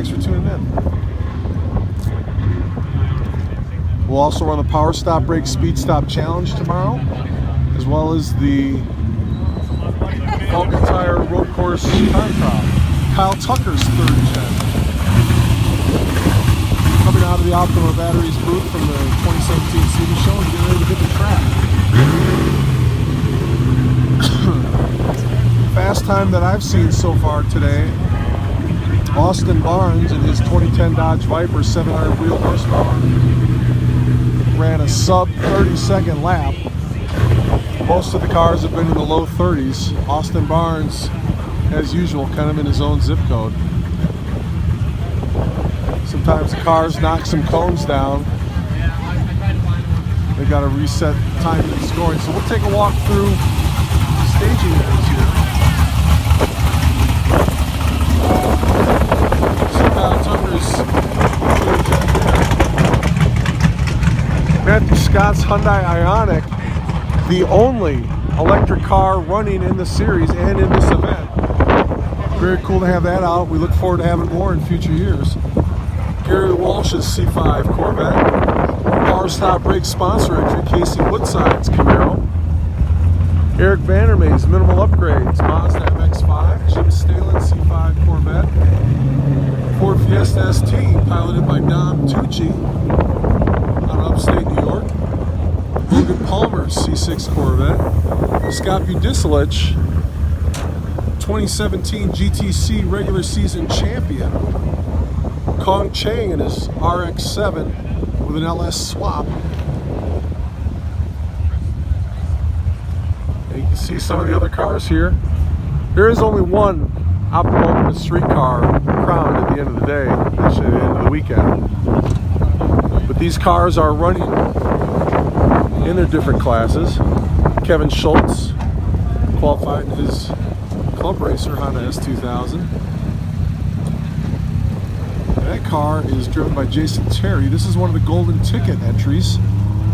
Thanks for tuning in. We'll also run the Power Stop Brake Speed Stop Challenge tomorrow, as well as the Vulcan Tire Road Course Time Trial. Kyle Tucker's third challenge. Coming out of the Optima Batteries booth from the 2017 SEMA Show and getting ready to hit the track. Fast time that I've seen so far today, Austin Barnes in his 2010 Dodge Viper 700 wheel horsepower ran a sub 30-second lap. Most of the cars have been in the low 30s. Austin Barnes, as usual, kind of in his own zip code. Sometimes the cars knock some cones down. They've got to reset timing and scoring. So we'll take a walk through staging areas here. See Kyle Tucker's Matthew Scott's Hyundai Ioniq, the only electric car running in the series and in this event. Very cool to have that out. We look forward to having more in future years. Gary Walsh's C5 Corvette. Power Stop Brake sponsor entry, Casey Woodside's Camaro. Eric Vandermeer's Minimal Upgrades, Mazda MX-5. Jim Stalen's C5 Corvette. Ford Fiesta ST, piloted by Dom Tucci out of upstate New York. Logan Palmer's C6 Corvette. Scott Budisilich, 2017 GTC regular season champion. Kong Chang in his RX-7 with an LS swap. And you can see some of the other cars here. There is only one automotive street car crowned at the end of the day, actually at the end of the weekend. But these cars are running in their different classes. Kevin Schultz qualified in his club racer Honda S2000. That car is driven by Jason Terry. This is one of the golden ticket entries.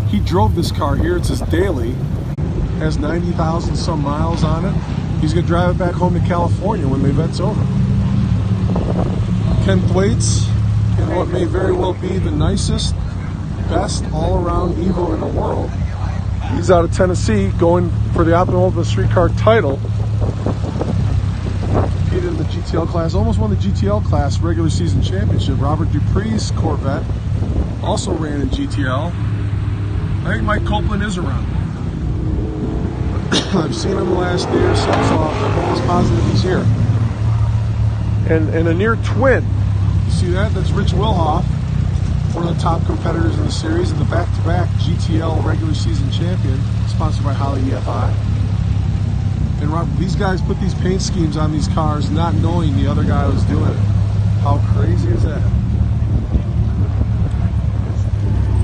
He drove this car here. It's his daily. Has 90,000 some miles on it. He's going to drive it back home to California when the event's over. Ken Thwaites in what may very well be the nicest, best all-around Evo in the world. He's out of Tennessee going for the Optima Streetcar title. Competed in the GTL class, almost won the GTL class regular season championship. Robert Dupree's Corvette also ran in GTL. I think Mike Copeland is around. I've seen him the last day or so, I'm almost positive he's here. And a near twin. You see that? That's Rich Wilhoff, one of the top competitors in the series, and the back-to-back GTL regular season champion, sponsored by Holly EFI. And Robert, these guys put these paint schemes on these cars not knowing the other guy was doing it. How crazy is that?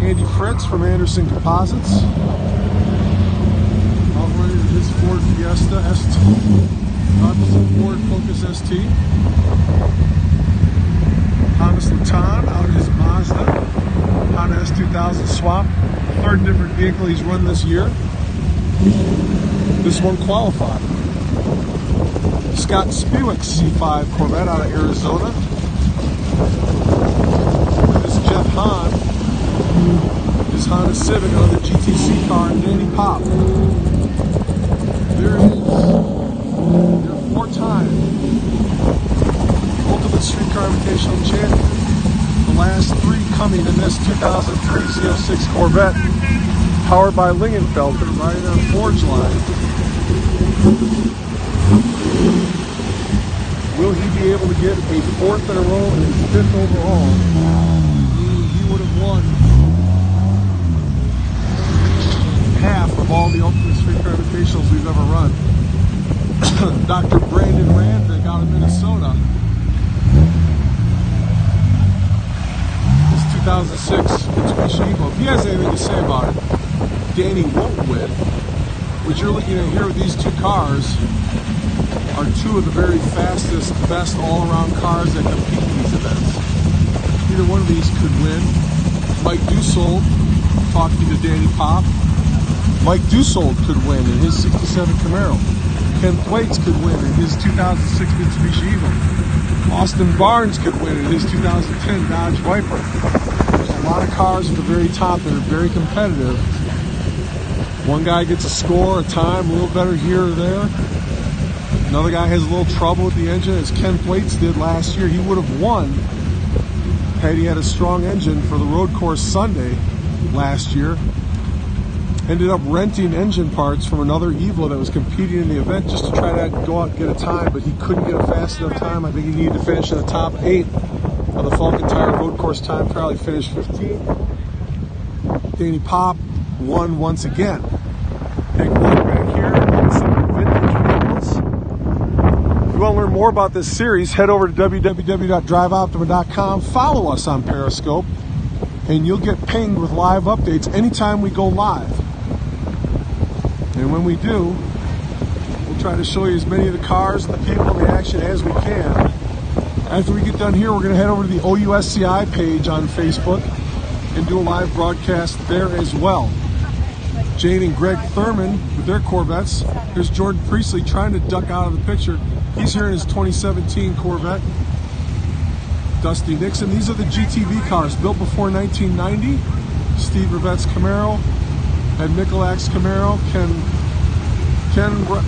Andy Fritz from Anderson Composites. Running his Ford Fiesta ST. Ford Focus ST. Thomas Luton out of his Mazda Honda S2000 swap. Third different vehicle he's run this year. This one qualified. Scott Spiewak's C5 Corvette out of Arizona. This is Jeff Hahn. His Honda Civic out of the GTC car and Danny Pop. There is your four-time Ultimate Street Car Invitational champion. The last three coming in this 2003 Z06 Corvette, powered by Lingenfelter, riding on Forge Line. Will he be able to get a fourth in a row and his fifth overall? He would have won half of all the Ultimate Street Car Invitationals we've ever run. Dr. Brandon Randvick out of Minnesota. This 2006 Mitsubishi Evo. If he has anything to say about it, Danny won't win. What you're looking at here with these two cars are two of the very fastest, best all-around cars that compete in these events. Either one of these could win. Mike Dussault talking to Danny Pop. Mike Dussault could win in his 67 Camaro. Ken Thwaites could win in his 2006 Mitsubishi Evo. Austin Barnes could win in his 2010 Dodge Viper. There's a lot of cars at the very top that are very competitive. One guy gets a score, a time, a little better here or there. Another guy has a little trouble with the engine, as Ken Thwaites did last year. He would have won had he had a strong engine for the road course Sunday last year. Ended up renting engine parts from another Evo that was competing in the event just to try to go out and get a time, but he couldn't get a fast enough time. I think he needed to finish in the top 8 of the Falcon Tire road course time trial. He finished 15th. Danny Pop won once again. Big look back here at some vintage vehicles. If you want to learn more about this series, head over to www.driveoptima.com. Follow us on Periscope, and you'll get pinged with live updates anytime we go live. And when we do, we'll try to show you as many of the cars and the people in the action as we can. After we get done here, we're going to head over to the OUSCI page on Facebook and do a live broadcast there as well. Jane and Greg Thurman with their Corvettes. There's Jordan Priestley trying to duck out of the picture. He's here in his 2017 Corvette. Dusty Nixon. These are the GTV cars built before 1990. Steve Rivette's Camaro. Ed Mikulak's Camaro. Ken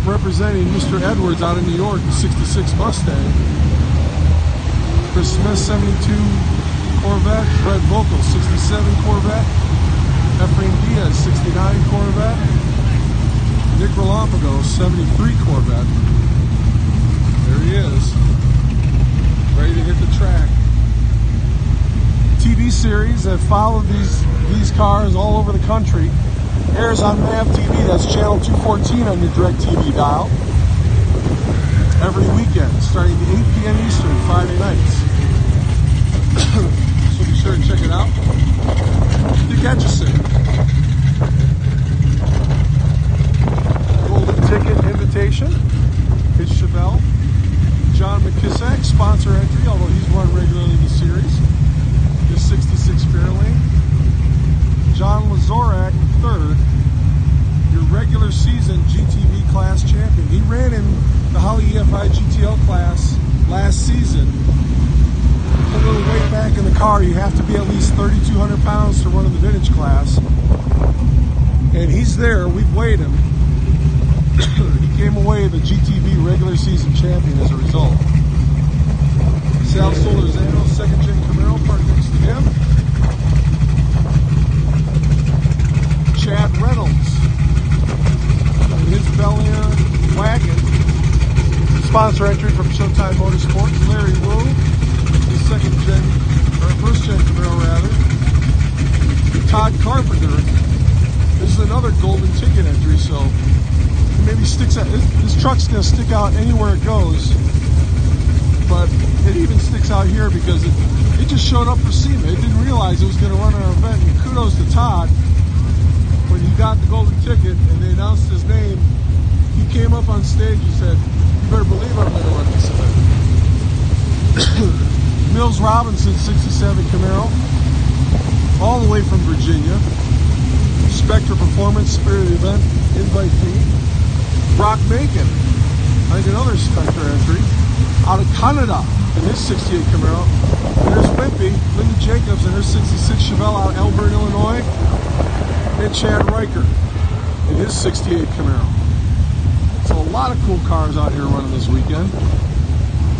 representing Mr. Edwards out of New York, the 66 Mustang. Chris Smith, 72 Corvette. Fred Vocal, 67 Corvette. Ephraim Diaz, 69 Corvette. Nick Relampago, 73 Corvette. There he is, ready to hit the track. TV series that followed these cars all over the country airs on MAV TV. That's channel 214 on your DirecTV dial. Every weekend, starting at 8 p.m. Eastern, Friday nights. So be sure to check it out. Dick Etchison. Golden Ticket Invitation. It's Chevelle. John McKissack, sponsor entry, although he's run regularly in the series. His 66 Fairlane. John Lazorak III, your regular season GTV class champion. He ran in the Holly EFI GTL class last season. Put a little weight back in the car. You have to be at least 3,200 pounds to run in the vintage class. And he's there. We've weighed him. He came away the GTV regular season champion as a result. Sal Solorzano, second gen Camaro, parked next to him. Chad Reynolds and his Bel Air wagon. Sponsor entry from Showtime Motorsports. Larry Wu, the first gen Camaro rather. Todd Carpenter. This is another golden ticket entry, so it maybe sticks out. This truck's gonna stick out anywhere it goes, but it even sticks out here because it just showed up for SEMA. It didn't realize it was gonna run our event, and kudos to Todd. When he got the golden ticket and they announced his name, he came up on stage and said, "You better believe I'm going to run this event." Mills Robinson, 67 Camaro, all the way from Virginia. Spectra Performance, Spirit Event, invite fee. Brock Macon, I think another Spectra entry, out of Canada in his 68 Camaro. And there's Wimpy, Linda Jacobs in her 66 Chevelle out of Elburn, Illinois. And Chad Riker in his 68 Camaro. So a lot of cool cars out here running this weekend.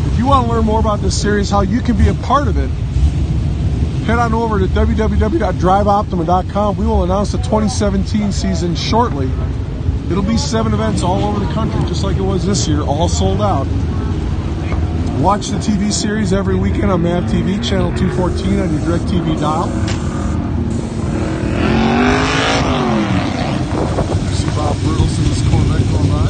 If you want to learn more about this series, how you can be a part of it, head on over to www.driveoptima.com. We will announce the 2017 season shortly. It'll be 7 events all over the country, just like it was this year, all sold out. Watch the TV series every weekend on MAV TV, channel 214 on your DirecTV dial. Bob Brittles in this Corvette going by.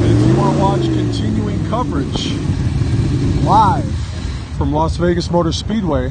And if you want to watch continuing coverage live from Las Vegas Motor Speedway,